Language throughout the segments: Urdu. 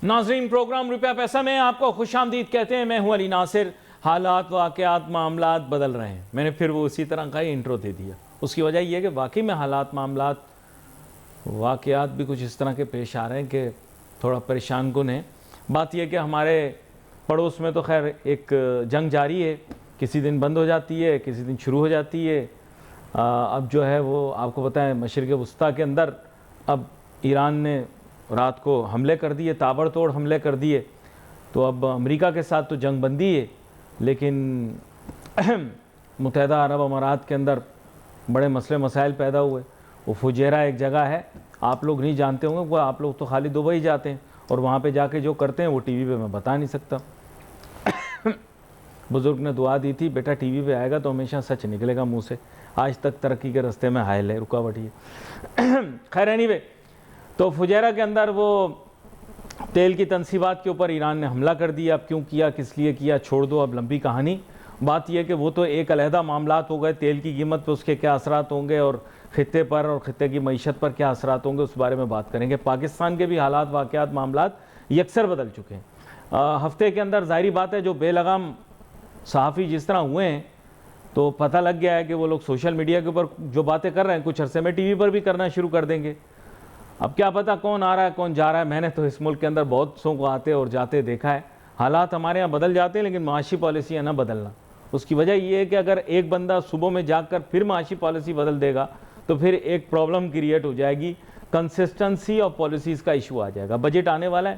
ناظرین، پروگرام روپیہ پیسہ میں آپ کو خوش آمدید کہتے ہیں۔ میں ہوں علی ناصر۔ حالات، واقعات، معاملات بدل رہے ہیں۔ میں نے پھر وہ اسی طرح کا ہی انٹرو دے دیا۔ اس کی وجہ یہ ہے کہ واقعی میں حالات، معاملات، واقعات بھی کچھ اس طرح کے پیش آ رہے ہیں کہ تھوڑا پریشان کن ہے۔ بات یہ کہ ہمارے پڑوس میں تو خیر ایک جنگ جاری ہے، کسی دن بند ہو جاتی ہے، کسی دن شروع ہو جاتی ہے۔ اب جو ہے وہ آپ کو پتہ ہے مشرق وسطیٰ کے اندر اب ایران نے رات کو حملے کر دیے، تابڑ توڑ حملے کر دیے۔ تو اب امریکہ کے ساتھ تو جنگ بندی ہے، لیکن متحدہ عرب امارات کے اندر بڑے مسئلے مسائل پیدا ہوئے۔ وہ فجیرہ ایک جگہ ہے، آپ لوگ نہیں جانتے ہوں گے، وہ آپ لوگ تو خالی دبئی جاتے ہیں اور وہاں پہ جا کے جو کرتے ہیں وہ ٹی وی پہ میں بتا نہیں سکتا۔ بزرگ نے دعا دی تھی، بیٹا ٹی وی پہ آئے گا تو ہمیشہ سچ نکلے گا منہ سے۔ آج تک ترقی کے راستے میں حائل ہے، رکاوٹ ہی ہے۔ خیر اینی تو فجیرہ کے اندر وہ تیل کی تنصیبات کے اوپر ایران نے حملہ کر دیا۔ اب کیوں کیا، کس لیے کیا، چھوڑ دو، اب لمبی کہانی۔ بات یہ کہ وہ تو ایک علیحدہ معاملات ہو گئے، تیل کی قیمت پہ اس کے کیا اثرات ہوں گے اور خطے پر اور خطے کی معیشت پر کیا اثرات ہوں گے، اس بارے میں بات کریں گے۔ پاکستان کے بھی حالات، واقعات، معاملات یکسر بدل چکے ہیں۔ ہفتے کے اندر ظاہری بات ہے جو بے لگام صحافی جس طرح ہوئے ہیں تو پتہ لگ گیا ہے کہ وہ لوگ سوشل میڈیا کے اوپر جو باتیں کر رہے ہیں کچھ عرصے میں ٹی وی پر بھی کرنا شروع کر دیں گے۔ اب کیا پتہ کون آ رہا ہے کون جا رہا ہے۔ میں نے تو اس ملک کے اندر بہت سو کو آتے اور جاتے دیکھا ہے۔ حالات ہمارے یہاں بدل جاتے ہیں لیکن معاشی پالیسی ہے نہ بدلنا۔ اس کی وجہ یہ ہے کہ اگر ایک بندہ صبح میں جاگ کر پھر معاشی پالیسی بدل دے گا تو پھر ایک پرابلم کریٹ ہو جائے گی، کنسسٹنسی آف پالیسیز کا ایشو آ جائے گا۔ بجٹ آنے والا ہے،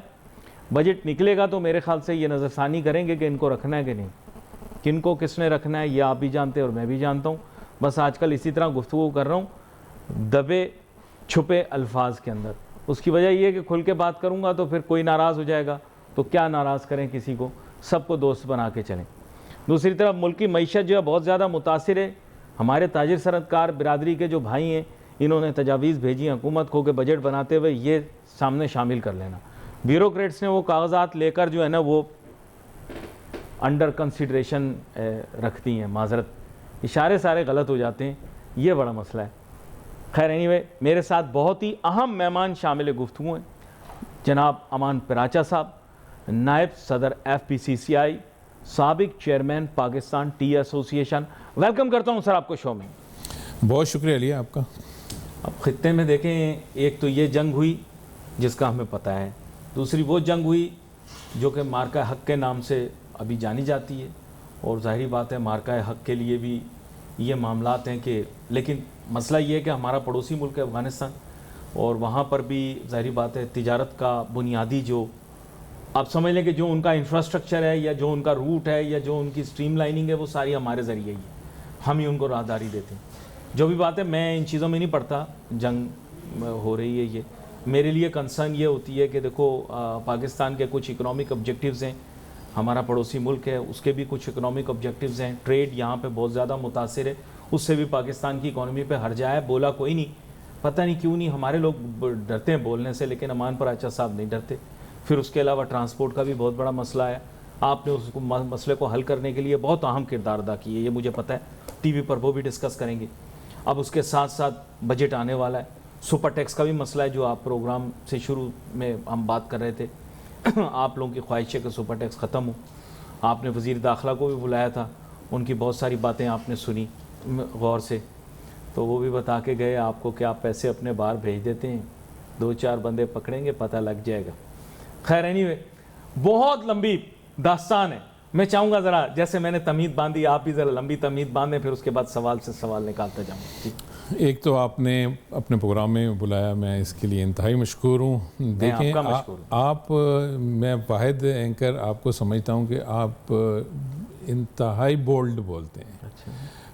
بجٹ نکلے گا تو میرے خیال سے یہ نظر ثانی کریں گے کہ ان کو رکھنا ہے کہ نہیں، کن کو کس نے رکھنا ہے، یہ آپ بھی جانتے ہیں اور میں بھی جانتا ہوں۔ بس آج کل اسی طرح گفتگو کر رہا ہوں دبے چھپے الفاظ کے اندر۔ اس کی وجہ یہ ہے کہ کھل کے بات کروں گا تو پھر کوئی ناراض ہو جائے گا، تو کیا ناراض کریں کسی کو، سب کو دوست بنا کے چلیں۔ دوسری طرف ملک کی معیشت جو ہے بہت زیادہ متاثر ہے۔ ہمارے تاجر صنعت کار برادری کے جو بھائی ہیں انہوں نے تجاویز بھیجی حکومت کو کہ بجٹ بناتے ہوئے یہ سامنے شامل کر لینا۔ بیوروکریٹس نے وہ کاغذات لے کر جو ہے نا وہ انڈر کنسیڈریشن رکھتی ہیں، معذرت اشارے سارے غلط ہو جاتے ہیں، یہ بڑا مسئلہ ہے۔ خیر میرے ساتھ بہت ہی اہم مہمان شامل گفتگو ہیں۔ جناب امان پراچا صاحب، نائب صدر ایف پی سی سی آئی، سابق چیئرمین پاکستان ٹی ایسوسی ایشن۔ ویلکم کرتا ہوں سر آپ کو شو میں۔ بہت شکریہ علی آپ کا۔ اب خطے میں دیکھیں، ایک تو یہ جنگ ہوئی جس کا ہمیں پتہ ہے، دوسری وہ جنگ ہوئی جو کہ مارکہ حق کے نام سے ابھی جانی جاتی ہے، اور ظاہری بات ہے مارکہ حق کے لیے بھی یہ معاملات ہیں کہ، لیکن مسئلہ یہ ہے کہ ہمارا پڑوسی ملک ہے افغانستان، اور وہاں پر بھی ظاہری بات ہے تجارت کا بنیادی جو آپ سمجھ لیں کہ جو ان کا انفراسٹرکچر ہے یا جو ان کا روٹ ہے یا جو ان کی سٹریم لائننگ ہے وہ ساری ہمارے ذریعے ہی ہے، ہم ہی ان کو راہداری دیتے ہیں۔ جو بھی بات ہے میں ان چیزوں میں نہیں پڑتا، جنگ ہو رہی ہے، یہ میرے لیے کنسرن یہ ہوتی ہے کہ دیکھو پاکستان کے کچھ اکنامک آبجیکٹیوز ہیں، ہمارا پڑوسی ملک ہے اس کے بھی کچھ اکنامک آبجیکٹیوز ہیں، ٹریڈ یہاں پہ بہت زیادہ متاثر ہے، اس سے بھی پاکستان کی اکانومی پہ ہر جائے بولا کوئی نہیں، پتہ نہیں کیوں نہیں، ہمارے لوگ ڈرتے ہیں بولنے سے لیکن امان پراچا صاحب نہیں ڈرتے۔ پھر اس کے علاوہ ٹرانسپورٹ کا بھی بہت بڑا مسئلہ ہے، آپ نے اس کو مسئلے کو حل کرنے کے لیے بہت اہم کردار ادا کیے، یہ مجھے پتہ ہے، ٹی وی پر وہ بھی ڈسکس کریں گے۔ اب اس کے ساتھ ساتھ بجٹ آنے والا ہے، سپر ٹیکس کا بھی مسئلہ ہے جو آپ پروگرام سے شروع میں ہم بات کر رہے تھے، آپ لوگوں کی خواہش ہے کہ سپر ٹیکس ختم ہو۔ آپ نے وزیر داخلہ کو بھی بلایا تھا، ان کی بہت ساری باتیں آپ نے سنی غور سے، تو وہ بھی بتا کے گئے آپ کو کہ آپ پیسے اپنے باہر بھیج دیتے ہیں، 2-4 بندے پکڑیں گے پتہ لگ جائے گا۔ خیر بہت لمبی داستان ہے، میں چاہوں گا ذرا جیسے میں نے تمہید باندھی آپ بھی ذرا لمبی تمہید باندھیں، پھر اس کے بعد سوال سے سوال نکالتا جاؤں گا۔ ایک تو آپ نے اپنے پروگرام میں بلایا، میں اس کے لیے انتہائی مشکور ہوں۔ دیکھیں آپ، میں واحد اینکر آپ کو سمجھتا ہوں کہ آپ انتہائی بولڈ بولتے ہیں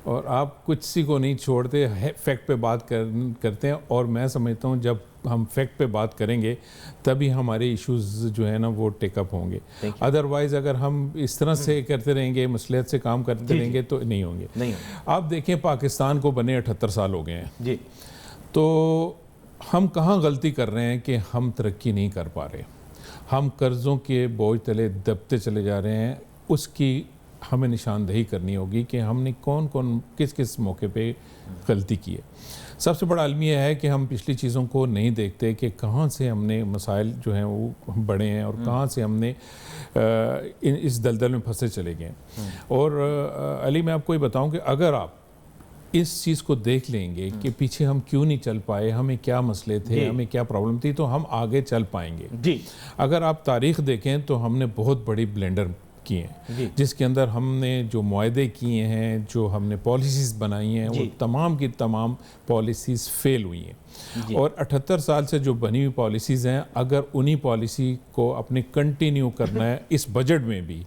اور آپ کچھ سی کو نہیں چھوڑتے، فیکٹ پہ بات کرتے ہیں، اور میں سمجھتا ہوں جب ہم فیکٹ پہ بات کریں گے تبھی ہمارے ایشوز جو ہیں نا وہ ٹیک اپ ہوں گے، ادروائز اگر ہم اس طرح سے کرتے رہیں گے، مصلحت سے کام کرتے رہیں گے تو نہیں ہوں گے۔ آپ دیکھیں پاکستان کو بنے 78 سال ہو گئے ہیں، تو ہم کہاں غلطی کر رہے ہیں کہ ہم ترقی نہیں کر پا رہے، ہم قرضوں کے بوجھ تلے دبتے چلے جا رہے ہیں، اس کی ہمیں نشاندہی کرنی ہوگی کہ ہم نے کون کس کس موقع پہ غلطی کی ہے. سب سے بڑا علم یہ ہے کہ ہم پچھلی چیزوں کو نہیں دیکھتے کہ کہاں سے ہم نے مسائل جو ہیں وہ بڑے ہیں اور کہاں سے ہم نے اس دلدل میں پھنسے چلے گئے ہیں. اور علی میں آپ کو یہ بتاؤں کہ اگر آپ اس چیز کو دیکھ لیں گے کہ پیچھے ہم کیوں نہیں چل پائے, ہمیں کیا مسئلے تھے, ہمیں کیا پرابلم تھی, تو ہم آگے چل پائیں گے. اگر آپ تاریخ دیکھیں تو ہم نے بہت بڑی بلینڈر کیے ہیں جس کے اندر ہم نے جو معاہدے کیے ہیں, جو ہم نے پالیسیز بنائی ہیں, وہ تمام کی تمام پالیسیز فیل ہوئی ہیں. اور 78 سال سے جو بنی ہوئی پالیسیز ہیں, اگر انہی پالیسی کو اپنے کنٹینیو کرنا ہے اس بجٹ میں بھی,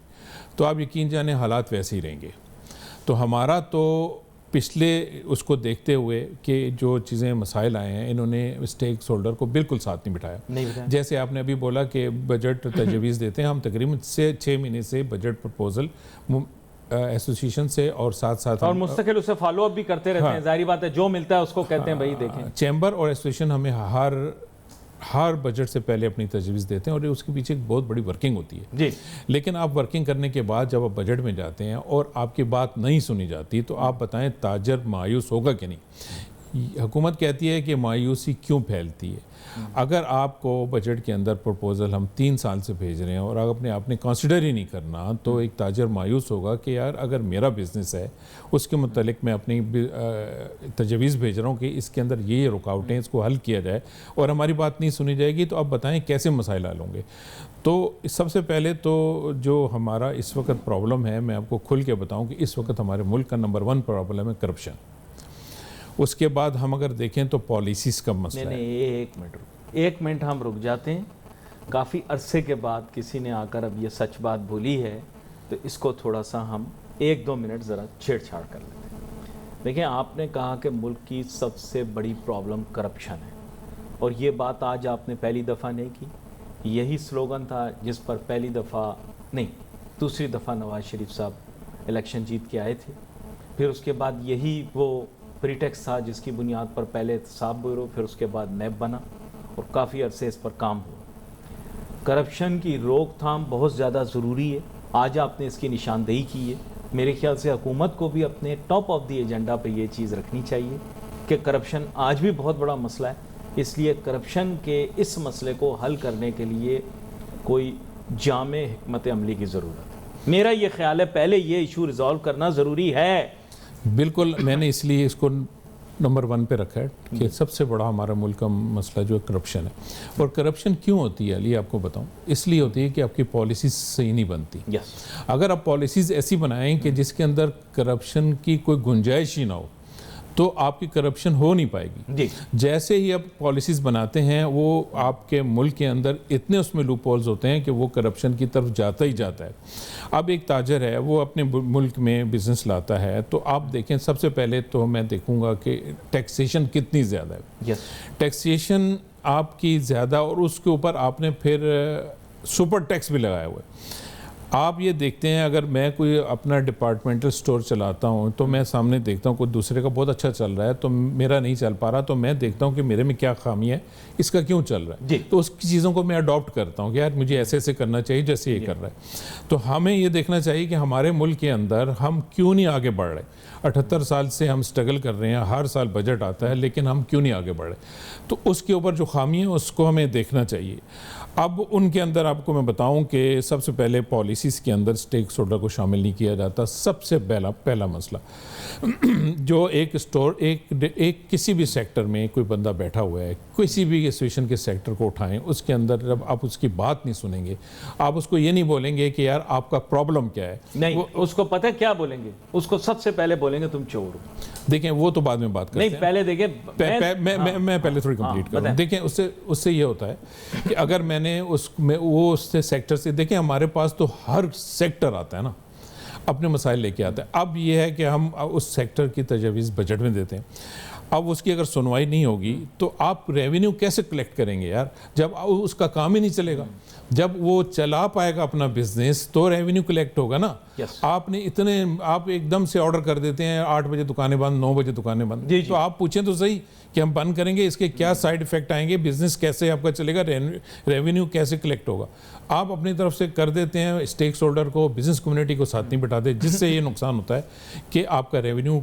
تو آپ یقین جانیں حالات ویسے ہی رہیں گے. تو ہمارا تو پچھلے اس کو دیکھتے ہوئے کہ جو چیزیں مسائل آئے ہیں, انہوں نے اسٹیک ہولڈر کو بالکل ساتھ نہیں بٹھایا. جیسے آپ نے ابھی بولا کہ بجٹ تجویز دیتے ہیں, ہم تقریباً 6 مہینے سے بجٹ پرپوزل ایسوسیشن سے اور ساتھ اور مستقل اسے فالو اپ بھی کرتے رہتے ہیں. ظاہری بات ہے, جو ملتا ہے اس کو کہتے ہیں بھائی دیکھیں. چیمبر اور ایسوسیشن ہمیں ہر بجٹ سے پہلے اپنی تجویز دیتے ہیں, اور اس کے پیچھے ایک بہت بڑی ورکنگ ہوتی ہے. لیکن آپ ورکنگ کرنے کے بعد جب آپ بجٹ میں جاتے ہیں اور آپ کی بات نہیں سنی جاتی, تو آپ بتائیں تاجر مایوس ہوگا کہ نہیں. حکومت کہتی ہے کہ مایوسی کیوں پھیلتی ہے. اگر آپ کو بجٹ کے اندر پروپوزل ہم 3 سال سے بھیج رہے ہیں اور آپ نے کنسیڈر ہی نہیں کرنا, تو ایک تاجر مایوس ہوگا کہ یار اگر میرا بزنس ہے اس کے متعلق میں اپنی تجویز بھیج رہا ہوں کہ اس کے اندر یہ رکاوٹیں, اس کو حل کیا جائے, اور ہماری بات نہیں سنی جائے گی, تو آپ بتائیں کیسے مسائل حل ہوں گے. تو سب سے پہلے تو جو ہمارا اس وقت پرابلم ہے, میں آپ کو کھل کے بتاؤں کہ اس وقت ہمارے ملک کا نمبر 1 پرابلم ہے کرپشن. اس کے بعد ہم اگر دیکھیں تو پالیسیز کا مسئلہ ہے. ایک منٹ ہم رک جاتے ہیں. کافی عرصے کے بعد کسی نے آ کر اب یہ سچ بات بولی ہے, تو اس کو تھوڑا سا ہم 1-2 منٹ ذرا چھیڑ چھاڑ کر لیتے ہیں. دیکھیں, آپ نے کہا کہ ملک کی سب سے بڑی پرابلم کرپشن ہے, اور یہ بات آج آپ نے پہلی دفعہ نہیں کی. یہی سلوگن تھا جس پر پہلی دفعہ نہیں, دوسری دفعہ نواز شریف صاحب الیکشن جیت کے آئے تھے. پھر اس کے بعد یہی وہ پریٹیکس تھا جس کی بنیاد پر پہلے احتساب بیورو, پھر اس کے بعد نیب بنا, اور کافی عرصے اس پر کام ہوا. کرپشن کی روک تھام بہت زیادہ ضروری ہے. آج آپ نے اس کی نشاندہی کی ہے. میرے خیال سے حکومت کو بھی اپنے ٹاپ آف دی ایجنڈا پہ یہ چیز رکھنی چاہیے کہ کرپشن آج بھی بہت بڑا مسئلہ ہے. اس لیے کرپشن کے اس مسئلے کو حل کرنے کے لیے کوئی جامع حکمت عملی کی ضرورت ہے. میرا یہ خیال ہے پہلے یہ ایشو ریزالو کرنا ضروری ہے. بالکل, میں نے اس لیے اس کو نمبر 1 پہ رکھا ہے کہ سب سے بڑا ہمارا ملک کا مسئلہ جو کرپشن ہے. اور کرپشن کیوں ہوتی ہے علی, آپ کو بتاؤں, اس لیے ہوتی ہے کہ آپ کی پالیسیز صحیح نہیں بنتی. اگر آپ پالیسیز ایسی بنائیں کہ جس کے اندر کرپشن کی کوئی گنجائش ہی نہ ہو, تو آپ کی کرپشن ہو نہیں پائے گی. جیسے ہی آپ پالیسیز بناتے ہیں, وہ آپ کے ملک کے اندر اتنے اس میں لوپ ہولز ہوتے ہیں کہ وہ کرپشن کی طرف جاتا ہی جاتا ہے. اب ایک تاجر ہے, وہ اپنے ملک میں بزنس لاتا ہے, تو آپ دیکھیں سب سے پہلے تو میں دیکھوں گا کہ ٹیکسیشن کتنی زیادہ ہے. ٹیکسیشن آپ کی زیادہ, اور اس کے اوپر آپ نے پھر سپر ٹیکس بھی لگایا ہوا ہے. آپ یہ دیکھتے ہیں, اگر میں کوئی اپنا ڈپارٹمنٹل سٹور چلاتا ہوں, تو میں سامنے دیکھتا ہوں کوئی دوسرے کا بہت اچھا چل رہا ہے, تو میرا نہیں چل پا رہا, تو میں دیکھتا ہوں کہ میرے میں کیا خامی ہے, اس کا کیوں چل رہا ہے. تو اس کی چیزوں کو میں اڈاپٹ کرتا ہوں کہ یار مجھے ایسے کرنا چاہیے جیسے یہ کر رہا ہے. تو ہمیں یہ دیکھنا چاہیے کہ ہمارے ملک کے اندر ہم کیوں نہیں آگے بڑھ رہے. 78 سال سے ہم سٹرگل کر رہے ہیں, ہر سال بجٹ آتا ہے, لیکن ہم کیوں نہیں آگے بڑھ رہے. تو اس کے اوپر جو خامی ہے اس کو ہمیں دیکھنا چاہیے. اب ان کے اندر آپ کو میں بتاؤں کہ سب سے پہلے پالیسیز کے اندر اسٹیک ہولڈر کو شامل نہیں کیا جاتا. سب سے پہلا مسئلہ جو ایک اسٹور ایک کسی بھی سیکٹر میں کوئی بندہ بیٹھا ہوا ہے, کسی بھی ایسوسیشن کے سیکٹر کو اٹھائیں, اس کے اندر جب آپ اس کی بات نہیں سنیں گے, آپ اس کو یہ نہیں بولیں گے کہ یار آپ کا پرابلم کیا ہے. نہیں, اس کو پتہ ہے کیا بولیں گے, اس کو سب سے پہلے بولیں گے تم چور ہو. دیکھیں وہ تو بعد میں بات کرتے ہیں. نہیں, پہلے دیکھیں, میں پہلے تھوڑی کمپلیٹ کروں. دیکھیں اس سے یہ ہوتا ہے کہ اگر میں نے وہ اس سیکٹر سے, دیکھیں ہمارے پاس تو ہر سیکٹر آتا ہے نا, اپنے مسائل لے کے آتا ہے. اب یہ ہے کہ ہم اس سیکٹر کی تجویز بجٹ میں دیتے ہیں. اب اس کی اگر سنوائی نہیں ہوگی تو آپ ریونیو کیسے کلیکٹ کریں گے یار، جب اس کا کام ہی نہیں چلے گا؟ جب وہ چلا پائے گا اپنا بزنس تو ریونیو کلیکٹ ہوگا نا. آپ نے آپ ایک دم سے آرڈر کر دیتے ہیں 8 بجے دکانیں بند، 9 بجے دکانیں بند، تو آپ پوچھیں تو صحیح کہ ہم بند کریں گے، اس کے کیا سائیڈ ایفیکٹ آئیں گے، بزنس کیسے آپ کا چلے گا، ریونیو کیسے کلیکٹ ہوگا. آپ اپنی طرف سے کر دیتے ہیں، اسٹیکس ہولڈر کو، بزنس کمیونٹی کو ساتھ نہیں بٹھاتے، جس سے یہ نقصان ہوتا ہے کہ آپ کا ریونیو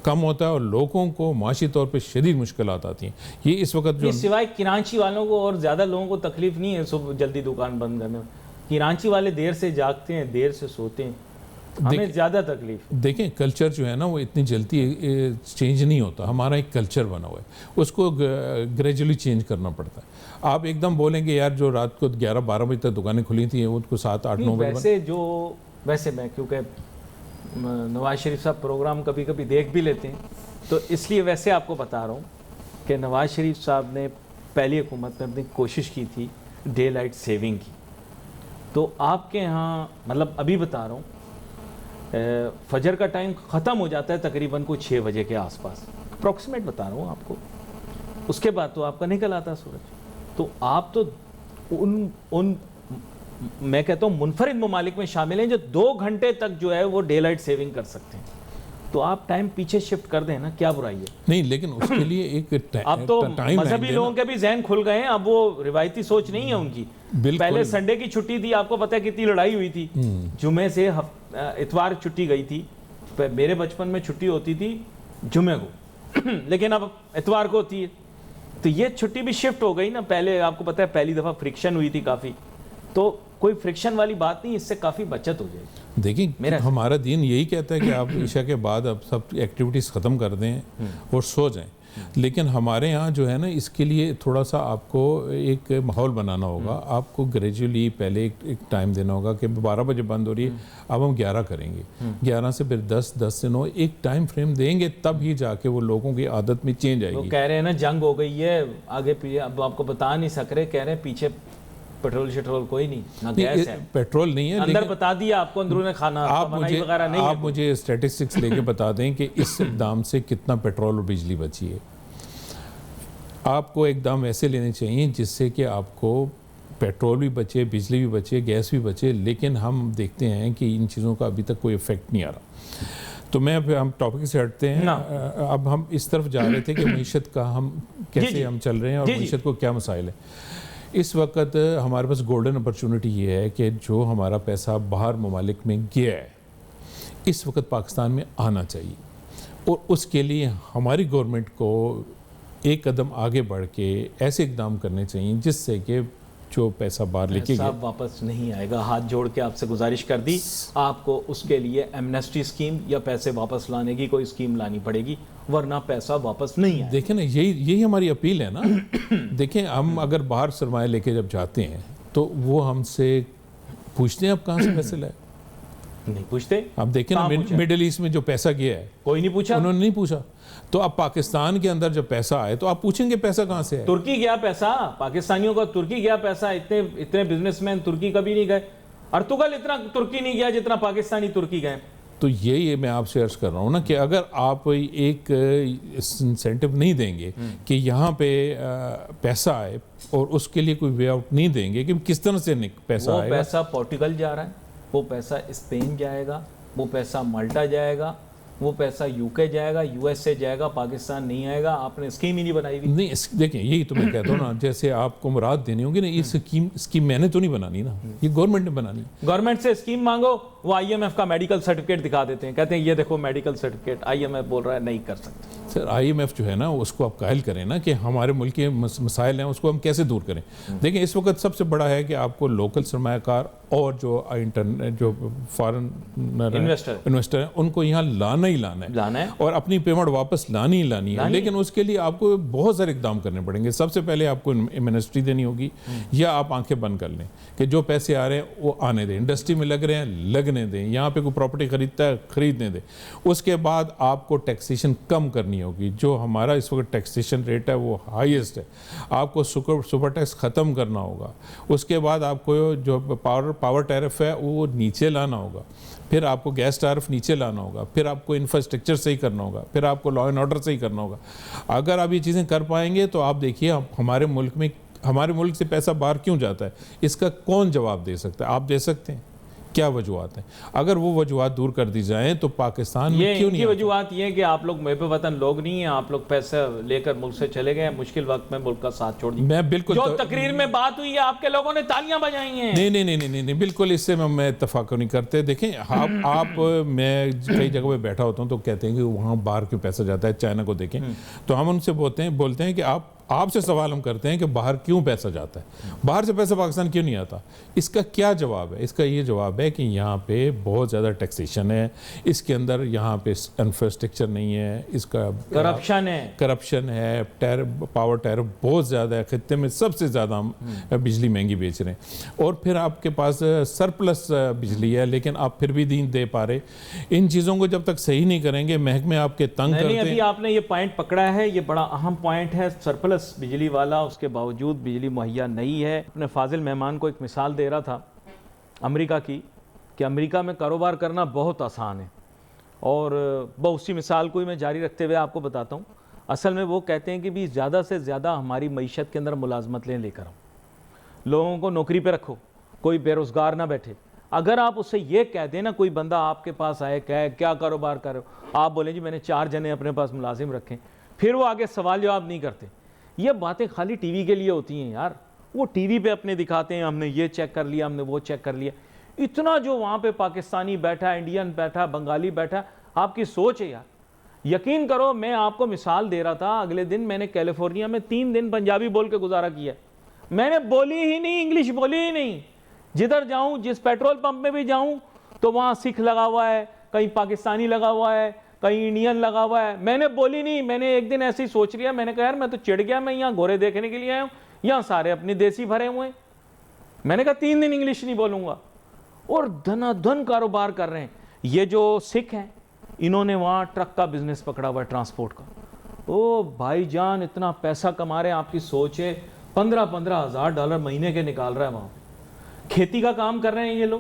کم ہوتا ہے اور لوگوں کو معاشی طور پہ شدید مشکلات آتی ہیں. یہ اس وقت جو سوائے کرانچی والوں کو اور زیادہ لوگوں کو تکلیف نہیں ہے صبح جلدی دکان بند کرنے میں. کرانچی والے دیر سے جاگتے ہیں، دیر سے سوتے ہیں، ہمیں زیادہ تکلیف. دیکھیں کلچر جو ہے نا وہ اتنی جلدی چینج نہیں ہوتا. ہمارا ایک کلچر بنا ہوا ہے، اس کو گریجولی چینج کرنا پڑتا ہے. آپ ایک دم بولیں گے یار جو رات کو 11-12 بجے تک دکانیں کھلی تھیں ان کو 7-8-9 بجے. ویسے میں کیونکہ نواز شریف صاحب پروگرام کبھی کبھی دیکھ بھی لیتے ہیں تو اس لیے ویسے آپ کو بتا رہا ہوں کہ نواز شریف صاحب نے پہلی حکومت میں اپنی کوشش کی تھی ڈے لائٹ سیونگ کی. تو آپ کے ہاں مطلب ابھی بتا رہا ہوں فجر کا ٹائم ختم ہو جاتا ہے تقریباً کو 6 بجے کے آس پاس، اپروکسیمیٹ بتا رہا ہوں آپ کو. اس کے بعد تو آپ کا نکل آتا سورج. تو آپ تو ان میں کہتا ہوں منفرد ممالک میں شامل ہیں جو 2 گھنٹے تک جو ہے وہ ڈے لائٹ سیونگ کر سکتے ہیں. تو آپ ٹائم پیچھے شفٹ کر دیں نا، کیا برائی ہے؟ نہیں لیکن اس کے لیے ایک اب تو مذہبی لوگوں کے بھی ذہن کھل گئے ہیں، اب وہ روایتی سوچ نہیں ہے ان کی. پہلے سنڈے کی چھٹی تھی، آپ کو پتہ ہے کتنی لڑائی ہوئی تھی. جمعے سے اتوار چھٹی گئی تھی. میرے بچپن میں چھٹی ہوتی تھی جمعے کو لیکن اب اتوار کو ہوتی ہے. تو یہ چھٹی بھی شفٹ ہو گئی نا. پہلے آپ کو پتہ ہے پہلی دفعہ فرکشن ہوئی تھی کافی، تو کوئی فرکشن والی بات نہیں، اس سے کافی بچت ہو جائے گی. دیکھیں ہمارا دین یہی کہتا ہے کہ آپ عشاء کے بعد اب سب ایکٹیویٹیز ختم کر دیں اور سو جائیں. لیکن ہمارے ہاں جو ہے نا اس کے لیے تھوڑا سا آپ کو ایک ماحول بنانا ہوگا. آپ کو گریجولی پہلے ایک ٹائم دینا ہوگا کہ 12 بجے بند ہو رہی ہے، اب ہم 11 کریں گے، 11 سے پھر 10، 10 سے 9، ایک ٹائم فریم دیں گے تب ہی جا کے وہ لوگوں کی عادت میں چینج آئے گی. وہ کہہ رہے ہیں نا جنگ ہو گئی ہے آگے پیچھے، اب آپ کو بتا نہیں سک رہے، کہہ رہے ہیں پیچھے پیٹرول کوئی نہیں، نہ گیس ہے، پیٹرول نہیں ہے. اندر بتا دیا آپ کو اندرون کھانا بنائی وغیرہ نہیں ہے. آپ مجھے اسٹیٹسٹکس لے کے بتا دیں کہ اس اقدام سے کتنا پیٹرول اور بجلی بچی ہے. آپ کو اقدام ایسے لینے چاہیے جس سے کہ آپ کو پیٹرول بھی بچے، بجلی بھی بچے، گیس بھی بچے. لیکن ہم دیکھتے ہیں کہ ان چیزوں کا ابھی تک کوئی ایفیکٹ نہیں آ رہا. تو ہم ٹاپک سے ہٹتے ہیں. اب ہم اس طرف جا رہے تھے کہ معیشت کا ہم کیسے ہم چل رہے ہیں اور معیشت کو کیا مسائل ہیں. اس وقت ہمارے پاس گولڈن اپرچونٹی یہ ہے کہ جو ہمارا پیسہ باہر ممالک میں گیا ہے اس وقت پاکستان میں آنا چاہیے. اور اس کے لیے ہماری گورنمنٹ کو ایک قدم آگے بڑھ کے ایسے اقدام کرنے چاہیے جس سے کہ جو پیسہ باہر لے کے گیا واپس نہیں آئے گا. ہاتھ جوڑ کے آپ سے گزارش کر دی، آپ کو اس کے لیے ایمنسٹی اسکیم یا پیسے واپس لانے کی کوئی اسکیم لانی پڑے گی، ورنہ پیسہ واپس نہیں آئے. دیکھیں نا یہی ہماری اپیل ہے نا. دیکھیں ہم اگر باہر سرمایہ لے کے جب جاتے ہیں تو وہ ہم سے پوچھتے ہیں آپ کہاں سے پیسے لائے؟ نہیں پوچھتے. آپ دیکھیں نا مڈل ایسٹ میں جو پیسہ گیا ہے کوئی نہیں پوچھا، انہوں نے نہیں پوچھا. تو اب پاکستان کے اندر جب پیسہ آئے تو آپ پوچھیں گے پیسہ کہاں سے ہے. ترکی گیا پیسہ، پاکستانیوں کا ترکی گیا پیسہ. اتنے بزنس مین ترکی کبھی نہیں گئے. ارطغرل اتنا ترکی نہیں گیا جتنا پاکستانی ترکی گئے. تو یہ میں آپ سے عرض کر رہا ہوں نا کہ اگر آپ ایک انسینٹیو نہیں دیں گے کہ یہاں پہ پیسہ آئے اور اس کے لیے کوئی وے آؤٹ نہیں دیں گے کہ کس طرح سے پیسہ آئے گا. وہ پیسہ پورٹگل جا رہا ہے، وہ پیسہ اسپین جائے گا، وہ پیسہ مالٹا جائے گا، وہ پیسہ یو کے جائے گا، یو ایس اے جائے گا، پاکستان نہیں آئے گا. آپ نے اسکیم ہی نہیں بنائی ہوئی. نہیں دیکھیں یہی تو میں کہتا ہوں نا، جیسے آپ کو مراد دینی ہوگی نا، یہ اسکیم میں نے تو نہیں بنانی نا، یہ گورنمنٹ نے بنانی. گورنمنٹ سے اسکیم مانگو، وہ آئی ایم ایف کا میڈیکل سرٹیفکیٹ دکھا دیتے ہیں، کہتے ہیں یہ دیکھو medical certificate. I M F بول رہا ہے نہیں کر سکتے. سر آئی ایم ایف جو ہے نا اس کو آپ قائل کریں نا کہ ہمارے ملک کے مسائل ہیں اس کو ہم کیسے دور کریں. دیکھیں اس وقت سب سے بڑا ہے کہ آپ کو لوکل سرمایہ کار اور جو فارن انویسٹر ہیں ان کو یہاں لانا ہی لانا ہے اور اپنی پیمنٹ واپس لانی ہی لانی ہے. لیکن اس کے لیے آپ کو بہت سارے اقدام کرنے پڑیں گے. سب سے پہلے آپ کو منسٹری دینی ہوگی یا آپ آنکھیں بند کر لیں کہ جو پیسے آ رہے ہیں وہ آنے دیں. انڈسٹری میں لگ رہے ہیں لگنے دیں. یہاں پہ کوئی پراپرٹی خریدتا ہے خریدنے دیں. اس کے بعد آپ کو ٹیکسیشن کم کرنی ہوگی. جو ہمارا اس وقت ٹیکسیشن ریٹ ہے وہ ہائیسٹ ہے. آپ کو سپر ٹیکس ختم کرنا ہوگا. اس کے بعد آپ کو جو پاور ٹیرف ہے وہ نیچے لانا ہوگا. پھر آپ کو گیس ٹیرف نیچے لانا ہوگا. پھر آپ کو انفراسٹرکچر صحیح کرنا ہوگا. پھر آپ کو لا اینڈ آرڈر صحیح کرنا ہوگا. اگر آپ یہ چیزیں کر پائیں گے تو آپ دیکھیے ہمارے ملک سے پیسہ باہر کیوں جاتا ہے, اس کا کون جواب دے سکتا ہے؟ آپ دے سکتے ہیں؟ کیا وجوہات ہیں؟ اگر وہ وجوہات دور کر دی جائیں تو پاکستان میں کیوں نہیں؟ یہ وجوہات یہ ہیں کہ آپ لوگ محب وطن لوگ نہیں ہیں, آپ لوگ پیسہ لے کر ملک سے چلے گئے, مشکل وقت میں ملک کا ساتھ چھوڑ دیا. میں بالکل جو تقریر میں بات ہوئی ہے آپ کے لوگوں نے تالیاں بجائی ہیں. نہیں, بالکل اس سے میں اتفاق نہیں کرتے. دیکھیں آپ میں کئی جگہ پہ بیٹھا ہوتا ہوں تو کہتے ہیں کہ وہاں باہر کیوں پیسہ جاتا ہے, چائنا کو دیکھیں. تو ہم ان سے بولتے ہیں کہ آپ سے سوال ہم کرتے ہیں کہ باہر کیوں پیسہ جاتا ہے, باہر سے پیسہ پاکستان کیوں نہیں آتا؟ اس کا کیا جواب ہے؟ اس کا یہ جواب ہے کہ یہاں پہ بہت زیادہ ٹیکسیشن ہے, اس کے اندر یہاں پہ انفراسٹرکچر نہیں ہے, اس کا کرپشن ہے, پاور ٹیرف بہت زیادہ ہے, خطے میں سب سے زیادہ ہم بجلی مہنگی بیچ رہے ہیں, اور پھر آپ کے پاس سرپلس بجلی ہے لیکن آپ پھر بھی نہیں دے پا رہے. ان چیزوں کو جب تک صحیح نہیں کریں گے, محکمے آپ کے تنگ کرتے ہیں. ابھی آپ نے یہ پوائنٹ پکڑا ہے, یہ بڑا اہم پوائنٹ ہے. سرپلس بجلی والا, اس کے باوجود بجلی مہیا نہیں ہے. اپنے فاضل مہمان کو ایک مثال دے رہا تھا امریکہ کی, کہ امریکہ میں کاروبار کرنا بہت آسان ہے, اور اسی مثال کو ہی میں جاری رکھتے ہوئے آپ کو بتاتا ہوں. اصل میں وہ کہتے ہیں کہ بھی زیادہ سے زیادہ ہماری معیشت کے اندر ملازمت لے کر آؤ, لوگوں کو نوکری پہ رکھو, کوئی بے روزگار نہ بیٹھے. اگر آپ اس سے یہ کہہ دیں نا, کوئی بندہ آپ کے پاس آئے کہے کیا کاروبار کر رہے ہو, آپ بولیں جی میں نے 4 جنے اپنے پاس ملازم رکھیں, پھر وہ آگے سوال جواب نہیں کرتے. یہ باتیں خالی ٹی وی کے لیے ہوتی ہیں یار. وہ ٹی وی پہ اپنے دکھاتے ہیں ہم نے یہ چیک کر لیا, ہم نے وہ چیک کر لیا. اتنا جو وہاں پہ پاکستانی بیٹھا, انڈین بیٹھا, بنگالی بیٹھا, آپ کی سوچ ہے یار. یقین کرو, میں آپ کو مثال دے رہا تھا, اگلے دن میں نے کیلیفورنیا میں 3 دن پنجابی بول کے گزارا کیا. میں نے بولی ہی نہیں, انگلش بولی ہی نہیں. جدھر جاؤں, جس پیٹرول پمپ میں بھی جاؤں تو وہاں سکھ لگا ہوا ہے, کہیں پاکستانی لگا ہوا ہے, کہیں انڈین لگا ہوا ہے. میں نے بولی نہیں. میں نے ایک دن ایسے ہی سوچ لیا, میں نے کہا یار میں تو چڑ گیا, میں یہاں گھوڑے دیکھنے کے لیے آیا ہوں, یہاں سارے اپنی دیسی بھرے ہوئے ہیں. میں نے کہا 3 دن انگلش نہیں بولوں گا, اور دھنا دھن کاروبار کر رہے ہیں. یہ جو سکھ ہیں انہوں نے وہاں ٹرک کا بزنس پکڑا ہوا ہے, ٹرانسپورٹ کا. او بھائی جان, اتنا پیسہ کما رہے ہیں, آپ کی سوچ ہے. $15,000 مہینے کے نکال رہا ہے وہاں. کھیتی کا کام کر رہے ہیں یہ لوگ,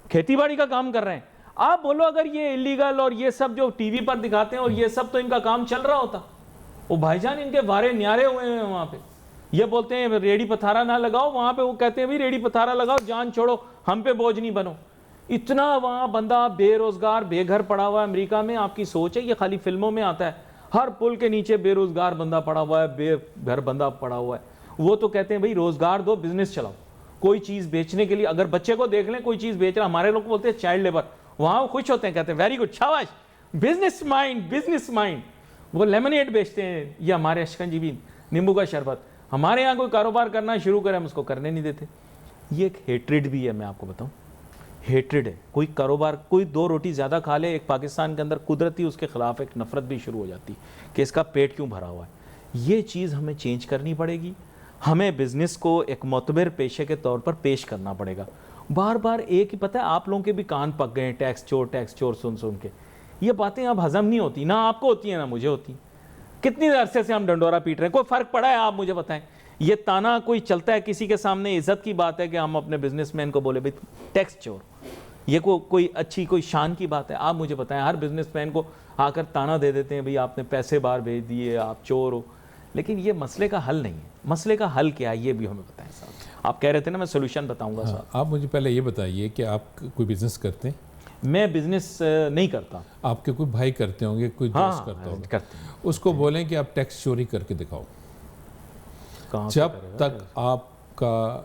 کھیتی باڑی کا کام کر رہے ہیں. آپ بولو اگر یہ انلیگل اور یہ سب جو ٹی وی پر دکھاتے ہیں اور یہ سب تو ان کا کام چل رہا ہوتا, وہ بھائی جان ان کے وارے نیارے ہوئے ہیں وہاں پہ. یہ بولتے ہیں ریڑی پتھارا نہ لگاؤ, وہاں پہ وہ کہتے ہیں بھی ریڑی پتھارا لگاؤ, جان چھوڑو, ہم پہ بوجھ نہیں بنو. اتنا وہاں بندہ بے روزگار بے گھر پڑا ہوا ہے امریکہ میں. آپ کی سوچ ہے, یہ خالی فلموں میں آتا ہے. ہر پل کے نیچے بے روزگار بندہ پڑا ہوا ہے, بے گھر بندہ پڑا ہوا ہے. وہ تو کہتے ہیں بھائی روزگار دو, بزنس چلاؤ, کوئی چیز بیچنے کے لیے. اگر بچے کو دیکھ لیں کوئی چیز بیچ رہا, ہمارے لوگ بولتے ہیں چائلڈ لیبر, وہاں وہ خوش ہوتے ہیں, کہتے ہیں ویری گڈ, شاباش, بزنس مائنڈ, بزنس مائنڈ. وہ لیمنیڈ بیچتے ہیں, یہ ہمارے اشکنجی بھی, نیمبو کا شربت. ہمارے یہاں کوئی کاروبار کرنا شروع کرے ہم اس کو کرنے نہیں دیتے. یہ ایک ہیٹریڈ بھی ہے, میں آپ کو بتاؤں, ہیٹریڈ ہے. کوئی کاروبار, کوئی 2 روٹی زیادہ کھا لے, ایک پاکستان کے اندر قدرتی اس کے خلاف ایک نفرت بھی شروع ہو جاتی کہ اس کا پیٹ کیوں بھرا ہوا ہے. یہ چیز ہمیں چینج کرنی پڑے گی. ہمیں بزنس کو ایک معتبر پیشے کے طور پر پیش کرنا پڑے گا. بار بار ایک ہی, پتہ ہے آپ لوگوں کے بھی کان پک گئے ہیں ٹیکس چور سن سن کے. یہ باتیں اب ہضم نہیں ہوتی, نہ آپ کو ہوتی ہیں نہ مجھے ہوتی. کتنی عرصے سے ہم ڈنڈورا پیٹ رہے ہیں, کوئی فرق پڑا ہے آپ مجھے بتائیں؟ یہ تانا کوئی چلتا ہے کسی کے سامنے؟ عزت کی بات ہے کہ ہم اپنے بزنس مین کو بولے بھائی ٹیکس چور, یہ کوئی اچھی کوئی شان کی بات ہے؟ آپ مجھے بتائیں, ہر بزنس مین کو آ کر تانا دے دیتے ہیں بھائی آپ نے پیسے باہر بھیج دیے, آپ چور ہو. لیکن یہ مسئلے کا حل نہیں ہے. مسئلے کا حل کیا ہے یہ بھی ہمیں بتائیں صاحب. آپ کہہ رہے تھے نا میں سولوشن بتاؤں گا صاحب. آپ مجھے پہلے یہ بتائیے کہ آپ کوئی بزنس کرتے ہیں؟ میں بزنس نہیں کرتا. آپ کے کوئی بھائی کرتے ہوں گے, کوئی دوست کرتا ہوگا, اس کو بولیں کہ آپ ٹیکس چوری کر کے دکھاؤ. جب تک آپ کا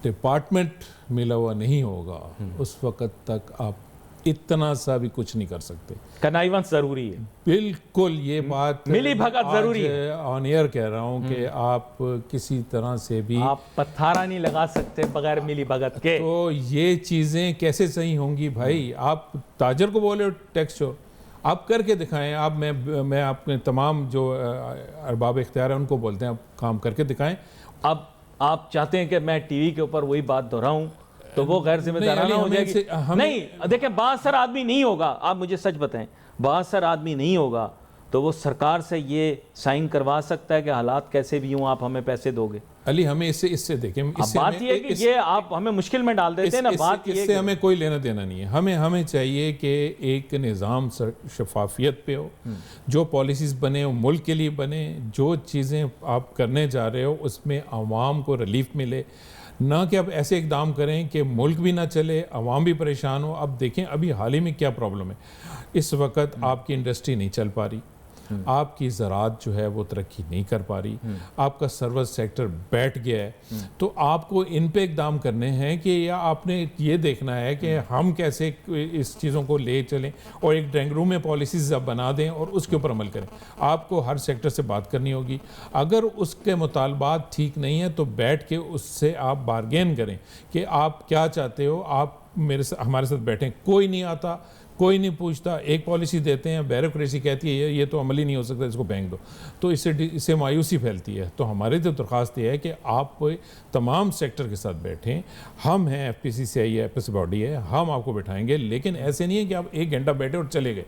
ڈپارٹمنٹ ملا ہوا نہیں ہوگا اس وقت تک آپ اتنا سا بھی کچھ نہیں کر سکتے. کنائیونس ضروری ہے. بالکل, یہ بات ملی بھگت ضروری ہے. آن ایئر کہہ رہا ہوں کہ آپ کسی طرح سے بھی آپ پتھارا نہیں لگا سکتے بغیر ملی بھگت کے. تو یہ چیزیں کیسے صحیح ہوں گی بھائی؟ آپ تاجر کو بولے ٹیکس چور, آپ کر کے دکھائیں. آپ میں اپنے تمام جو ارباب اختیار ہیں ان کو بولتے ہیں آپ کام کر کے دکھائیں. اب آپ چاہتے ہیں کہ میں ٹی وی کے اوپر وہی بات دہراؤں تو وہ غیر ذمہ دارانہ ہو جائے گی. نہیں دیکھیں, بااثر آدمی نہیں ہوگا. آپ مجھے سچ بتائیں, بااثر آدمی نہیں ہوگا تو وہ سرکار سے یہ سائن کروا سکتا ہے کہ حالات کیسے بھی ہوں آپ ہمیں پیسے دو گے؟ علی ہمیں اس سے دیکھیں، بات یہ ہے کہ یہ آپ ہمیں مشکل میں ڈال دیتے ہیں نا، بات اس سے ہمیں کوئی لینا دینا نہیں ہے. ہمیں چاہیے کہ ایک نظام شفافیت پہ ہو، جو پالیسیز بنے وہ ملک کے لیے بنے، جو چیزیں آپ کرنے جا رہے ہو اس میں عوام کو ریلیف ملے، نہ کہ اب ایسے اقدام کریں کہ ملک بھی نہ چلے، عوام بھی پریشان ہو. اب دیکھیں ابھی حال ہی میں کیا پرابلم ہے، اس وقت آپ کی انڈسٹری نہیں چل پا رہی، آپ کی زراعت جو ہے وہ ترقی نہیں کر پا رہی، آپ کا سروس سیکٹر بیٹھ گیا ہے. تو آپ کو ان پہ اقدام کرنے ہیں کہ یا آپ نے یہ دیکھنا ہے کہ ہم کیسے اس چیزوں کو لے چلیں اور ایک ڈرائنگ روم میں پالیسیز آپ بنا دیں اور اس کے اوپر عمل کریں. آپ کو ہر سیکٹر سے بات کرنی ہوگی، اگر اس کے مطالبات ٹھیک نہیں ہیں تو بیٹھ کے اس سے آپ بارگین کریں کہ آپ کیا چاہتے ہو، آپ ہمارے ساتھ بیٹھیں. کوئی نہیں آتا، کوئی نہیں پوچھتا، ایک پالیسی دیتے ہیں، بیوروکریسی کہتی ہے یہ تو عملی نہیں ہو سکتا، اس کو پھینک دو، تو اس سے مایوسی پھیلتی ہے. تو ہماری تو درخواست یہ ہے کہ آپ تمام سیکٹر کے ساتھ بیٹھیں. ہم ہیں FPCCI ہے، FS باڈی ہے، ہم آپ کو بٹھائیں گے، لیکن ایسے نہیں ہے کہ آپ ایک گھنٹہ بیٹھے اور چلے گئے.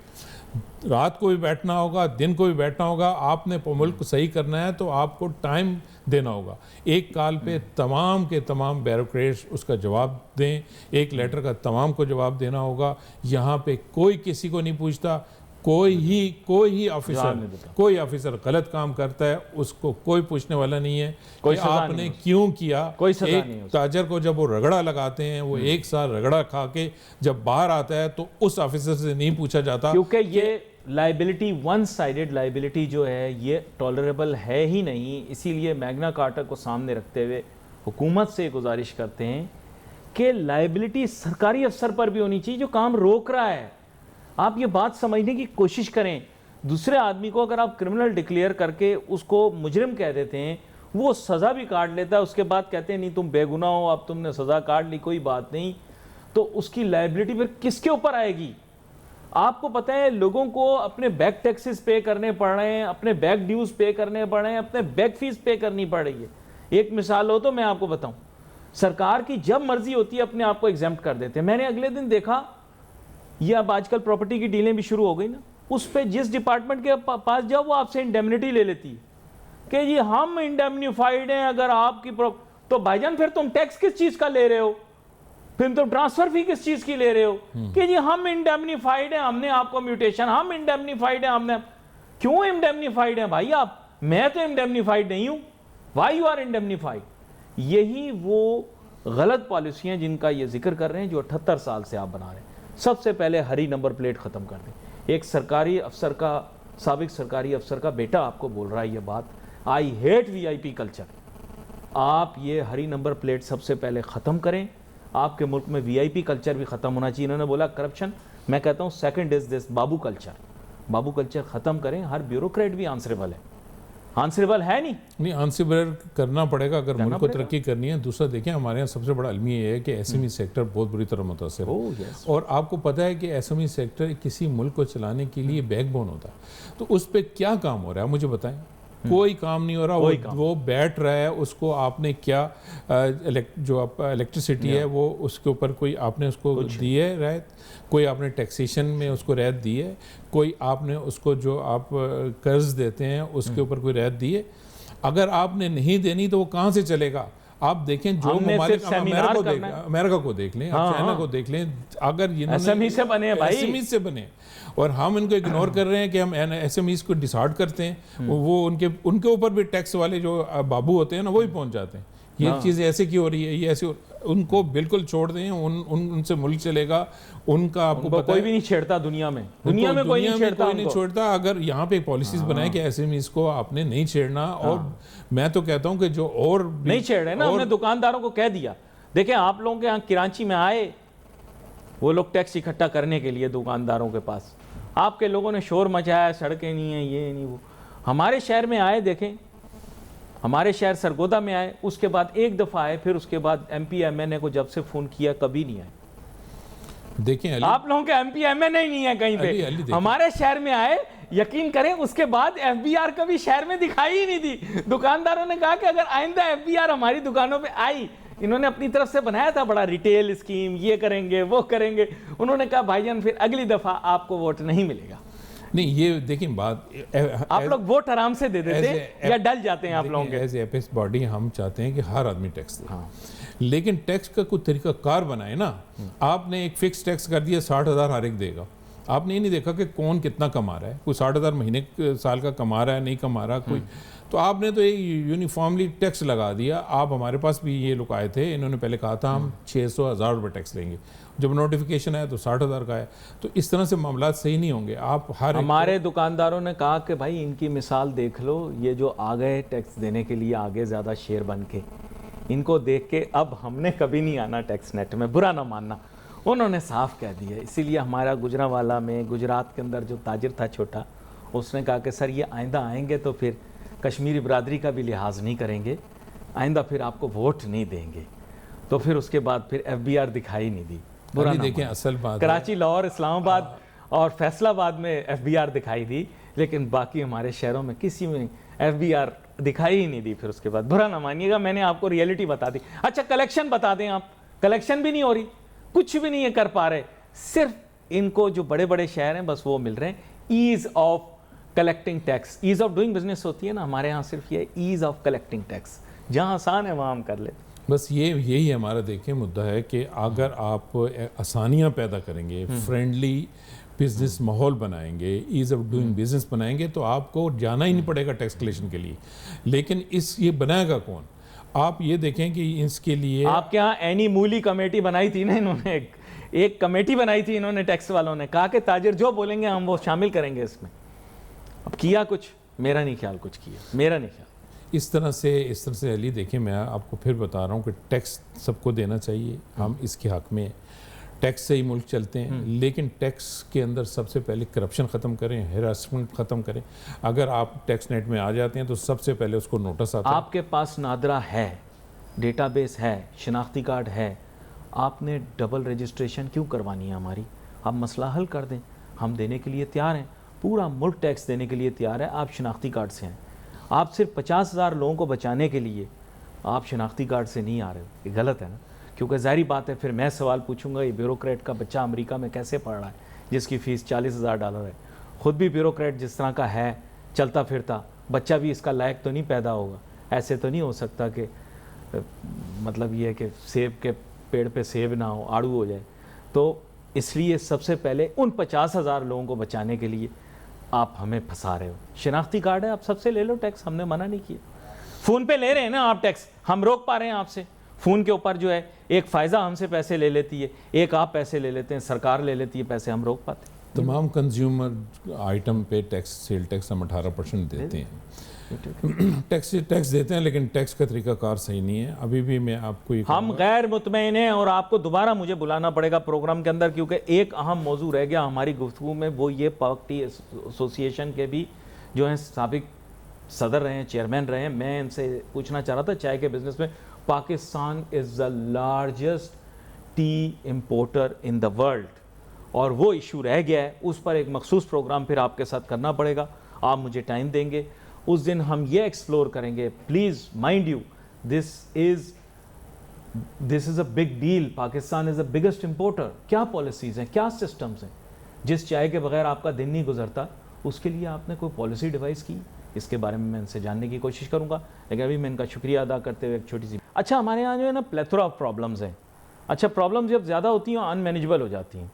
رات کو بھی بیٹھنا ہوگا، دن کو بھی بیٹھنا ہوگا. آپ نے ملک کو صحیح کرنا ہے تو آپ کو ٹائم دینا ہوگا. ایک کال پہ تمام کے تمام بیوروکریٹس اس کا جواب دیں، ایک لیٹر کا تمام کو جواب دینا ہوگا. یہاں پہ کوئی کسی کو نہیں پوچھتا، کوئی آفیسر غلط کام کرتا ہے اس کو کوئی پوچھنے والا نہیں ہے کہ آپ نے کیوں کیا. ایک تاجر کو جب وہ رگڑا لگاتے ہیں، وہ ایک سال رگڑا کھا کے جب باہر آتا ہے تو اس آفیسر سے نہیں پوچھا جاتا، کیونکہ یہ لائبلٹی، ون سائیڈڈ لائبلٹی جو ہے یہ ٹالریبل ہے ہی نہیں. اسی لیے میگنا کارٹا کو سامنے رکھتے ہوئے حکومت سے گزارش کرتے ہیں کہ لائبلٹی سرکاری افسر پر بھی ہونی چاہیے جو کام روک رہا ہے. آپ یہ بات سمجھنے کی کوشش کریں. دوسرے آدمی کو اگر آپ کرمنل ڈکلیئر کر کے اس کو مجرم کہہ دیتے ہیں، وہ سزا بھی کاٹ لیتا ہے، اس کے بعد کہتے ہیں نہیں تم بے گناہ ہو، اب تم نے سزا کاٹ لی، کوئی بات نہیں، تو اس کی لائبلٹی پھر کس کے اوپر آئے گی؟ آپ کو پتہ ہے لوگوں کو اپنے بیک ٹیکسز پے کرنے پڑ رہے ہیں، اپنے بیک ڈیوز پے کرنے پڑ رہے ہیں، اپنے بیک فیس پے کرنی پڑ رہی ہے. ایک مثال ہو تو میں آپ کو بتاؤں، سرکار کی جب مرضی ہوتی ہے اپنے آپ کو ایگزیمپٹ کر دیتے ہیں. میں نے اگلے دن دیکھا، یہ اب آج کل پراپرٹی کی ڈیلیں بھی شروع ہو گئی نا، اس پہ جس ڈپارٹمنٹ کے پاس جاؤ وہ آپ سے انڈیمنیٹی لے لیتی ہے کہ جی ہم انڈیمنیفائیڈ ہیں اگر آپ کی تو بھائی جان پھر تم ٹیکس کس چیز کا لے رہے ہو، پھر تم ٹرانسفر فی کس چیز کی لے رہے ہو کہ جی ہم انڈیمنیفائیڈ ہیں، ہم نے آپ کو میوٹیشن، ہم انڈیمنیفائیڈ ہیں. ہم نے کیوں انڈیمنیفائیڈ ہیں بھائی آپ؟ میں تو انڈیمنیفائیڈ نہیں ہوں. Why you are indemnified? یہی وہ غلط پالیسیاں جن کا یہ ذکر کر رہے ہیں جو 78 سال سے آپ بنا رہے ہیں. سب سے پہلے ہری نمبر پلیٹ ختم کر دیں. ایک سرکاری افسر کا، سابق سرکاری افسر کا بیٹا آپ کو بول رہا ہے یہ بات، آئی ہیٹ VIP کلچر. آپ یہ ہری نمبر پلیٹ سب سے پہلے ختم کریں. آپ کے ملک میں VIP کلچر بھی ختم ہونا چاہیے. انہوں نے بولا کرپشن، میں کہتا ہوں second is this Babu culture ختم کریں. ہر بیوروکریٹ بھی آنسریبل ہے، آنسریبل ہے نہیں آنسریبل کرنا پڑے گا اگر ملک کو ترقی کرنی ہے. دوسرا دیکھیں ہمارے یہاں سب سے بڑا المیہ یہ ہے کہ SME سیکٹر بہت بری طرح متاثر ہے، اور آپ کو پتہ ہے کہ SME سیکٹر کسی ملک کو چلانے کے لیے بیک بون ہوتا ہے. تو اس پہ کیا کام ہو رہا ہے مجھے بتائیں؟ کوئی کام نہیں ہو رہا. وہ بیٹھ رہا ہے، اس کو آپ نے کیا جو الیکٹریسٹی ہے وہ اس کے اوپر کوئی آپ نے اس کو دی ہے رعایت؟ کوئی آپ نے ٹیکسیشن میں اس کو رعایت دی ہے؟ کوئی آپ نے اس کو جو آپ قرض دیتے ہیں اس کے اوپر کوئی رعایت دی ہے؟ اگر آپ نے نہیں دینی تو وہ کہاں سے چلے گا؟ آپ دیکھیں جو ممالک، امریکہ کو دیکھ لیں، چائنا کو دیکھ لیں، اگر SME سے بنے بھائی، SME سے بنے، اور ہم ان کو اگنور کر رہے ہیں کہ ہم SMEs کو ڈسارٹ کرتے ہیں. وہ ان کے اوپر بھی ٹیکس والے جو بابو ہوتے ہیں نا وہی پہنچ جاتے ہیں. یہ چیزیں ایسے کیوں ہو رہی ہے، یہ ایسے ان کو بالکل چھوڑ دیں. ان سے ملک چلے گا. ان کا آپ کو پتہ کوئی بھی نہیں چھیڑتا دنیا میں کوئی نہیں چھوڑتا. اگر یہاں پہ پالیسیز بنائیں کہ SMEs کو آپ نے نہیں چھیڑنا. اور میں تو کہتا ہوں کہ جو اور نہیں چھیڑ رہے نا، ہم نے دکانداروں کو کہہ دیا. دیکھیں آپ لوگوں کے یہاں کراچی میں آئے وہ لوگ ٹیکس اکٹھا کرنے کے لیے دکانداروں کے پاس، آپ کے لوگوں نے شور مچایا، سڑکیں نہیں ہیں، یہ نہیں وہ. ہمارے شہر میں آئے، دیکھیں ہمارے شہر سرگودا میں آئے، اس کے بعد ایک دفعہ آئے، پھر اس کے بعد MP MNA کو جب سے فون کیا کبھی نہیں آئے. دیکھیں آپ لوگوں کے MP MNA ہی نہیں ہے کہیں پہ. ہمارے شہر میں آئے، یقین کریں اس کے بعد FBR کبھی شہر میں دکھائی ہی نہیں تھی. دکانداروں نے کہا کہ اگر آئندہ FBR ہماری دکانوں پہ آئی، انہوں نے اپنی طرف سے بنایا تھا بڑا ریٹیل اسکیم، یہ کریں گے وہ کریں گے. انہوں نے کہا بھائی جان پھر اگلی دفعہ آپ کو ووٹ نہیں ملے گا. نہیں یہ دیکھیں بات آپ لوگ ووٹ آرام سے دے دیتے ہیں یا ڈل جاتے ہیں آپ لوگوں کے؟ ایز اے ایپیکس باڈی ہم چاہتے ہیں کہ ہر آدمی ٹیکس دے، لیکن ٹیکس کا کوئی طریقہ کار بنائے نا. آپ نے ایک فکس ٹیکس کر دیا 60,000 ہر ایک دے گا. آپ نے یہ نہیں دیکھا کہ کون کتنا کما رہا ہے. کوئی 60,000 مہینے سال کا کما رہا ہے, نہیں کما رہا کوئی, تو آپ نے تو یونیفارملی ٹیکس لگا دیا. آپ ہمارے پاس بھی یہ لوگ آئے تھے, انہوں نے پہلے کہا تھا ہم 600,000 روپے ٹیکس لیں گے, جب نوٹیفیکیشن آیا تو 60,000 کا ہے. تو اس طرح سے معاملات صحیح نہیں ہوں گے. آپ ہمارے دکانداروں نے کہا کہ بھائی ان کی مثال دیکھ لو, یہ جو آ گئے ٹیکس دینے کے لیے آگے زیادہ شیر بن کے, ان کو دیکھ کے اب ہم نے کبھی نہیں آنا ٹیکس نیٹ میں, برا نہ ماننا. انہوں نے صاف کہہ دیا. اسی لیے ہمارا گجرانوالا میں گجرات کے اندر جو تاجر تھا چھوٹا, اس نے کہا کہ سر یہ آئندہ آئیں گے تو پھر کشمیری برادری کا بھی لحاظ نہیں کریں گے, آئندہ پھر آپ کو ووٹ نہیں دیں گے. تو پھر اس کے بعد پھر FBR دکھائی نہیں دی. برا نہ دیکھیں اصل بات کراچی, لاہور, اسلام آباد اور فیصل آباد میں FBR دکھائی دی, لیکن باقی ہمارے شہروں میں کسی میں FBR دکھائی ہی نہیں دی. پھر اس کے بعد برا نہ مانیے گا, میں نے آپ کو ریئلٹی بتا دی. اچھا کلیکشن بتا دیں آپ, کلیکشن بھی نہیں ہو رہی, کچھ بھی نہیں کر پا رہے. صرف ان کو جو بڑے بڑے شہر ہیں بس وہ مل رہے ہیں ease of collecting tax. Ease of doing business ہوتی ہے نا ہمارے ہاں, صرف یہ ایز آف کلیکٹنگ ٹیکس, جہاں آسان ہے وہاں ہم کر لیں. بس یہی ہمارا دیکھیں مدعا ہے کہ اگر آپ آسانیاں پیدا کریں گے, فرینڈلی بزنس ماحول بنائیں گے, ایز آف ڈوئنگ بزنس بنائیں گے, تو آپ کو جانا ہی نہیں پڑے گا ٹیکس کلیکشن کے لیے. لیکن یہ بنائے گا کون؟ آپ یہ دیکھیں کہ اس کے لیے آپ کے یہاں اینی مولی کمیٹی بنائی تھی نا, انہوں نے ایک کمیٹی بنائی تھی انہوں نے, ٹیکس والوں نے کہا کہ تاجر جو بولیں گے ہم وہ شامل کریں گے اس میں. اب کیا کچھ؟ میرا نہیں خیال کچھ کیا, میرا نہیں خیال. اس طرح سے علی دیکھیں, میں آپ کو پھر بتا رہا ہوں کہ ٹیکس سب کو دینا چاہیے, ہم اس کے حق میں ٹیکس سے ہی ملک چلتے ہیں. لیکن ٹیکس کے اندر سب سے پہلے کرپشن ختم کریں, ہراسمنٹ ختم کریں. اگر آپ ٹیکس نیٹ میں آ جاتے ہیں تو سب سے پہلے اس کو نوٹس آتا ہے. آپ کے پاس نادرا ہے, ڈیٹا بیس ہے, شناختی کارڈ ہے, آپ نے ڈبل رجسٹریشن کیوں کروانی ہے ہماری؟ آپ مسئلہ حل کر دیں, ہم دینے کے لیے تیار ہیں, پورا ملک ٹیکس دینے کے لیے تیار ہے. آپ شناختی کارڈ سے ہیں, آپ صرف 50,000 لوگوں کو بچانے کے لیے آپ شناختی کارڈ سے نہیں آ رہے ہو. یہ غلط ہے نا, کیونکہ ظاہری بات ہے پھر میں سوال پوچھوں گا یہ بیوروکریٹ کا بچہ امریکہ میں کیسے پڑھ رہا ہے جس کی فیس $40,000 ہے. خود بھی بیوروکریٹ جس طرح کا ہے چلتا پھرتا, بچہ بھی اس کا لائق تو نہیں پیدا ہوگا. ایسے تو نہیں ہو سکتا کہ مطلب یہ ہے کہ سیب کے پیڑ پہ سیب نہ ہو, آڑو ہو جائے. تو اس لیے سب سے پہلے ان 50,000 لوگوں کو بچانے کے لیے آپ ہمیں پھنسا رہے ہو. شناختی کارڈ ہے, آپ سب سے لے لو ٹیکس, ہم نے منع نہیں کیا. فون پہ لے رہے ہیں نا آپ ٹیکس, ہم روک پا رہے ہیں آپ سے. فون کے اوپر جو ہے ایک فائزہ ہم سے پیسے لے لیتی ہے, ایک آپ پیسے لے لیتے ہیں, سرکار لے لیتی ہے پیسے, ہم روک پاتے ہیں. تمام کنزیومر آئٹم پہ ٹیکس, سیل ٹیکس ہم 18% دیتے ہیں. ٹیکس دیتے ہیں, لیکن ٹیکس کا طریقہ کار صحیح نہیں ہے. ابھی بھی میں آپ کو ہم غیر مطمئن ہیں, اور آپ کو دوبارہ مجھے بلانا پڑے گا پروگرام کے اندر, کیونکہ ایک اہم موضوع رہ گیا ہماری گفتگو میں, وہ یہ پاک ٹی ایسوسیشن کے بھی جو ہیں سابق صدر رہے ہیں, چیئرمین رہے ہیں. میں ان سے پوچھنا چاہ رہا تھا چائے کے بزنس میں, Pakistan is the largest tea importer in the world, اور وہ ایشو رہ گیا ہے. اس پر ایک مخصوص پروگرام پھر آپ کے ساتھ کرنا پڑے گا. آپ مجھے ٹائم دیں گے, اس دن ہم یہ ایکسپلور کریں گے. Please mind you, this is a big deal. Pakistan is a biggest importer. کیا پالیسیز ہیں, کیا سسٹمز ہیں؟ جس چائے کے بغیر آپ کا دن نہیں گزرتا, اس کے لیے آپ نے کوئی پالیسی ڈیوائس کی؟ اس کے بارے میں ان سے جاننے کی کوشش کروں گا. لیکن ابھی میں ان کا شکریہ ادا کرتے ہوئے ایک چھوٹی سی, اچھا ہمارے یہاں جو ہے نا پلیتھورا آف پرابلمز ہیں. اچھا پرابلمز جب زیادہ ہوتی ہیں ان مینیجبل ہو جاتی ہیں.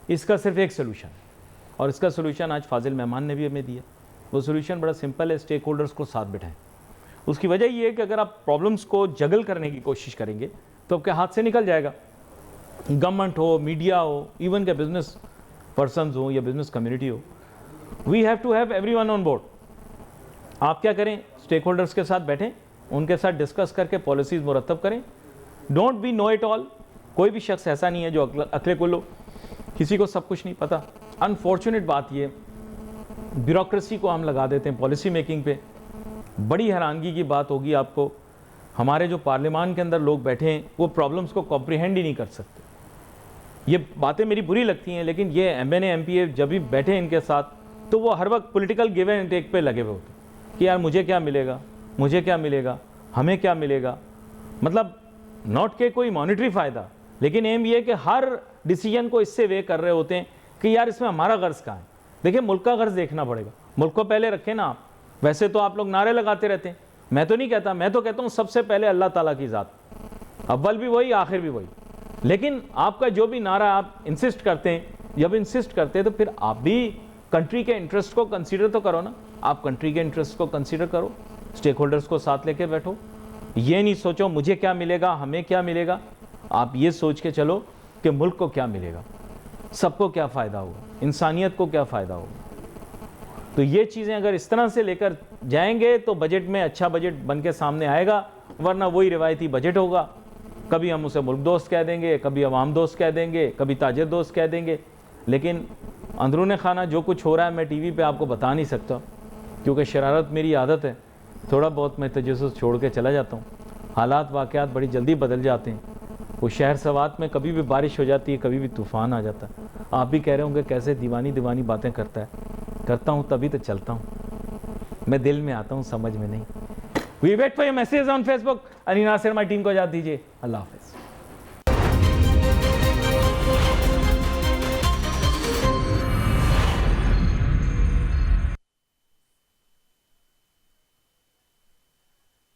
اس کا صرف ایک سلوشن, اور اس کا سلوشن آج فاضل مہمان نے بھی ہمیں دیا. وہ سلوشن بڑا سمپل ہے, اسٹیک ہولڈرز کو ساتھ بٹھائیں. اس کی وجہ یہ ہے کہ اگر آپ پرابلمس کو جگل کرنے کی کوشش کریں گے تو آپ کے ہاتھ سے نکل جائے گا. گورنمنٹ ہو, میڈیا ہو, ایون کہ بزنس پرسنز ہوں یا بزنس کمیونٹی ہو, we have to have everyone on board. آپ کیا کریں, اسٹیک ہولڈرز کے ساتھ بیٹھیں, ان کے ساتھ ڈسکس کر کے پالیسیز مرتب کریں. Don't be know it all. کوئی بھی شخص ایسا نہیں ہے جو عقل کل ہو, کسی کو سب کچھ نہیں پتا. انفارچونیٹ بات یہ, بیوروکریسی کو ہم لگا دیتے ہیں پالیسی میکنگ پہ. بڑی حیرانگی کی بات ہوگی آپ کو, ہمارے جو پارلیمان کے اندر لوگ بیٹھے ہیں وہ پرابلمس کو کمپریہینڈ ہی نہیں کر سکتے. یہ باتیں میری بری لگتی ہیں, لیکن یہ M N A M P A جب بھی بیٹھے ان کے ساتھ تو وہ ہر وقت پولیٹیکل گیو اینڈ ٹیک پہ لگے ہوئے ہوتے ہیں کہ یار مجھے کیا ملے گا, مجھے کیا ملے گا, ہمیں کیا ملے گا. مطلب ناٹ کہ کوئی مانیٹری فائدہ, لیکن ایم یہ کہ ہر ڈیسیجن کو اس سے وے کر رہے ہوتے ہیں کہ یار اس میں ہمارا غرض کہاں ہے. دیکھیں ملک کا غرض دیکھنا پڑے گا, ملک کو پہلے رکھیں نا آپ. ویسے تو آپ لوگ نعرے لگاتے رہتے ہیں, میں تو نہیں کہتا, میں تو کہتا ہوں سب سے پہلے اللہ تعالیٰ کی ذات, اول بھی وہی آخر بھی وہی. لیکن آپ کا جو بھی نعرہ آپ انسسٹ کرتے ہیں, جب انسسٹ کرتے ہیں تو پھر آپ بھی کنٹری کے انٹرسٹ کو کنسیڈر تو کرو نا. آپ کنٹری کے انٹرسٹ کو کنسیڈر کرو, اسٹیک ہولڈرز کو ساتھ لے کے بیٹھو. یہ نہیں سوچو مجھے کیا ملے گا, ہمیں کیا ملے گا, آپ یہ سوچ کے چلو کہ ملک کو کیا ملے گا, سب کو کیا فائدہ ہوگا, انسانیت کو کیا فائدہ ہوگا. تو یہ چیزیں اگر اس طرح سے لے کر جائیں گے تو بجٹ میں اچھا بجٹ بن کے سامنے آئے گا, ورنہ وہی روایتی بجٹ ہوگا. کبھی ہم اسے ملک دوست کہہ دیں گے, کبھی عوام دوست کہہ دیں گے, کبھی تاجر دوست کہہ دیں گے, لیکن اندرون خانہ جو کچھ ہو رہا ہے میں ٹی وی پہ آپ کو بتا نہیں سکتا, کیونکہ شرارت میری عادت ہے, تھوڑا بہت میں تجسس چھوڑ کے چلا جاتا ہوں. حالات واقعات بڑی جلدی بدل جاتے ہیں. وہ شہر سوات میں کبھی بھی بارش ہو جاتی ہے, کبھی بھی طوفان آ جاتا ہے. آپ بھی کہہ رہے ہوں گے کیسے دیوانی باتیں کرتا ہے. کرتا ہوں تبھی تو چلتا ہوں, میں دل میں آتا ہوں, سمجھ میں نہیں. We wait for your message on Facebook. Ali Nasir ہماری ٹیم کو اجازت دیجیے, اللہ حافظ.